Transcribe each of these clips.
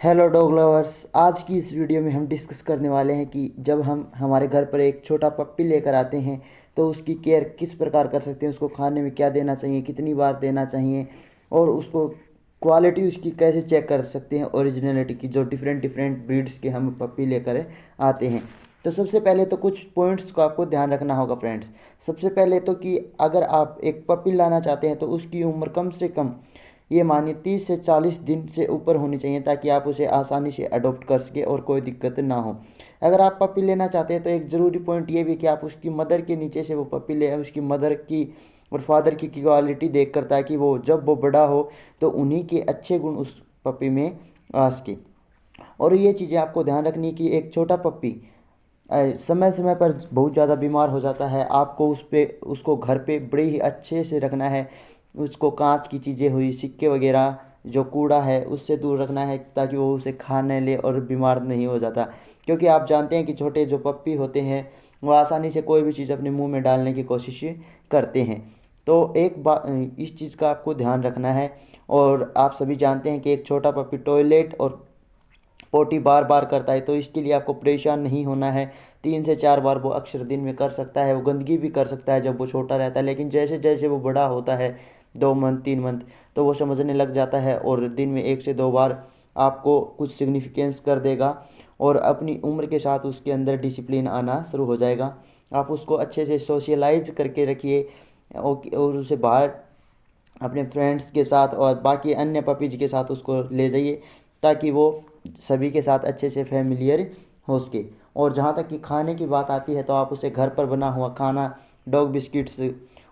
Hello dog lovers. आज की इस वीडियो में हम डिस्कस करने वाले हैं कि जब हम हमारे घर पर एक छोटा पप्पी लेकर आते हैं तो उसकी केयर किस प्रकार कर सकते हैं, उसको खाने में क्या देना चाहिए, कितनी बार देना चाहिए और उसको क्वालिटी उसकी कैसे चेक कर सकते हैं, ओरिजिनलिटी की, जो डिफरेंट डिफरेंट ब्रीड्स के हम पप्पी लेकर आते हैं। तो सबसे पहले तो कुछ पॉइंट्स को आपको ध्यान रखना होगा फ्रेंड्स। सबसे पहले तो कि अगर आप एक पप्पी लाना चाहते हैं तो उसकी उम्र कम से कम ये मानिए 30 से 40 दिन से ऊपर होनी चाहिए, ताकि आप उसे आसानी से अडॉप्ट कर सके और कोई दिक्कत ना हो। अगर आप पपी लेना चाहते हैं तो एक ज़रूरी पॉइंट ये भी कि आप उसकी मदर के नीचे से वो पपी ले, उसकी मदर की और फादर की क्वालिटी देख कर, ताकि वो जब वो बड़ा हो तो उन्हीं के अच्छे गुण उस पपी में आ सके। और ये चीज़ें आपको ध्यान रखनी कि एक छोटा पपी समय समय पर बहुत ज़्यादा बीमार हो जाता है। आपको उसको घर पे बड़े ही अच्छे से रखना है। उसको कांच की चीज़ें हुई, सिक्के वगैरह, जो कूड़ा है उससे दूर रखना है, ताकि वो उसे खाने ले और बीमार नहीं हो जाता। क्योंकि आप जानते हैं कि छोटे जो पप्पी होते हैं वो आसानी से कोई भी चीज़ अपने मुंह में डालने की कोशिश करते हैं। तो एक बात, इस चीज़ का आपको ध्यान रखना है। और आप सभी जानते हैं कि एक छोटा पपी टॉयलेट और पोटी बार बार करता है, तो इसके लिए आपको परेशान नहीं होना है। 3 से 4 बार वो अक्सर दिन में कर सकता है। वो गंदगी भी कर सकता है जब वो छोटा रहता है, लेकिन जैसे जैसे वो बड़ा होता है, 2 मंथ 3 मंथ, तो वो समझने लग जाता है और दिन में 1 से 2 बार आपको कुछ सिग्निफिकेंस कर देगा। और अपनी उम्र के साथ उसके अंदर डिसिप्लिन आना शुरू हो जाएगा। आप उसको अच्छे से सोशलाइज करके रखिए और उसे बाहर अपने फ्रेंड्स के साथ और बाकी अन्य पपीज के साथ उसको ले जाइए, ताकि वो सभी के साथ अच्छे से फैमिलियर हो सके। और जहाँ तक कि खाने की बात आती है तो आप उसे घर पर बना हुआ खाना, डॉग बिस्किट्स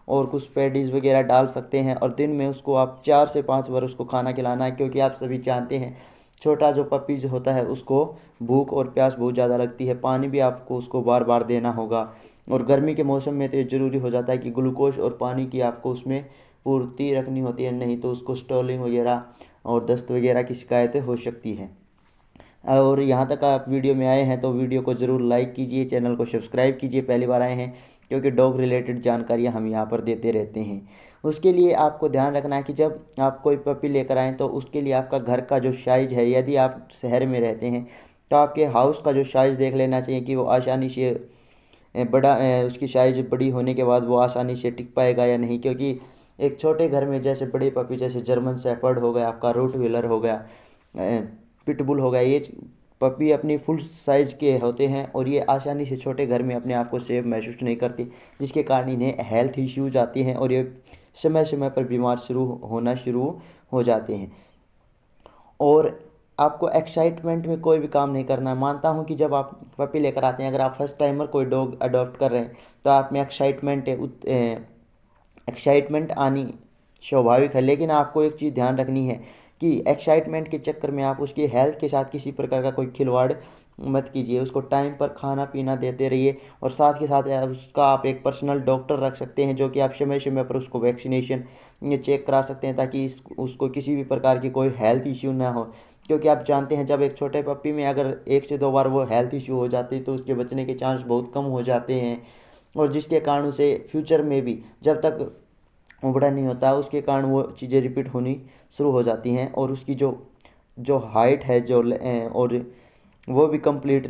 और कुछ पैडीज़ वगैरह डाल सकते हैं। और दिन में उसको आप 4 से 5 बार उसको खाना खिलाना है, क्योंकि आप सभी जानते हैं छोटा जो पपीज होता है उसको भूख और प्यास बहुत ज़्यादा लगती है। पानी भी आपको उसको बार बार देना होगा। और गर्मी के मौसम में तो ये ज़रूरी हो जाता है कि ग्लूकोज और पानी की आपको उसमें पूर्ति रखनी होती है, नहीं तो उसको स्टॉलिंग वगैरह और दस्त वगैरह की शिकायतें हो सकती हैं। और यहाँ तक आप वीडियो में आए हैं तो वीडियो को ज़रूर लाइक कीजिए, चैनल को सब्सक्राइब कीजिए पहली बार आए हैं, क्योंकि डॉग रिलेटेड जानकारियाँ हम यहाँ पर देते रहते हैं। उसके लिए आपको ध्यान रखना है कि जब आप कोई पपी लेकर आएँ तो उसके लिए आपका घर का जो साइज़ है, यदि आप शहर में रहते हैं तो आपके हाउस का जो साइज़ देख लेना चाहिए कि वो आसानी से बड़ा उसकी साइज़ बड़ी होने के बाद वो आसानी से टिक पाएगा या नहीं। क्योंकि एक छोटे घर में जैसे बड़े पपी, जैसे जर्मन शेफर्ड हो गया, आपका रूट व्हीलर हो गया, पिटबुल हो गया, ये पपी अपनी फुल साइज़ के होते हैं और ये आसानी से छोटे घर में अपने आप को सेफ महसूस नहीं करती, जिसके कारण इन्हें हेल्थ इश्यूज आते हैं और ये समय समय पर बीमार शुरू हो जाते हैं। और आपको एक्साइटमेंट में कोई भी काम नहीं करना है। मानता हूँ कि जब आप पपी लेकर आते हैं, अगर आप फर्स्ट टाइमर कोई डॉग अडॉप्ट कर रहे हैं तो आप में एक्साइटमेंट आनी स्वाभाविक है। लेकिन आपको एक चीज़ ध्यान रखनी है कि एक्साइटमेंट के चक्कर में आप उसकी हेल्थ के साथ किसी प्रकार का कोई खिलवाड़ मत कीजिए। उसको टाइम पर खाना पीना देते रहिए और साथ के साथ उसका आप एक पर्सनल डॉक्टर रख सकते हैं, जो कि आप समय समय पर उसको वैक्सीनेशन चेक करा सकते हैं, ताकि उसको किसी भी प्रकार की कोई हेल्थ इश्यू ना हो। क्योंकि आप जानते हैं जब एक छोटे पप्पी में अगर 1 से 2 बार वो हेल्थ इश्यू हो जाती है तो उसके बचने के चांस बहुत कम हो जाते हैं। और जिसके कारण उसे फ्यूचर में भी, जब तक वो बड़ा नहीं होता, उसके कारण वो चीज़ें रिपीट होनी शुरू हो जाती हैं और उसकी जो जो हाइट है, और वो भी कंप्लीट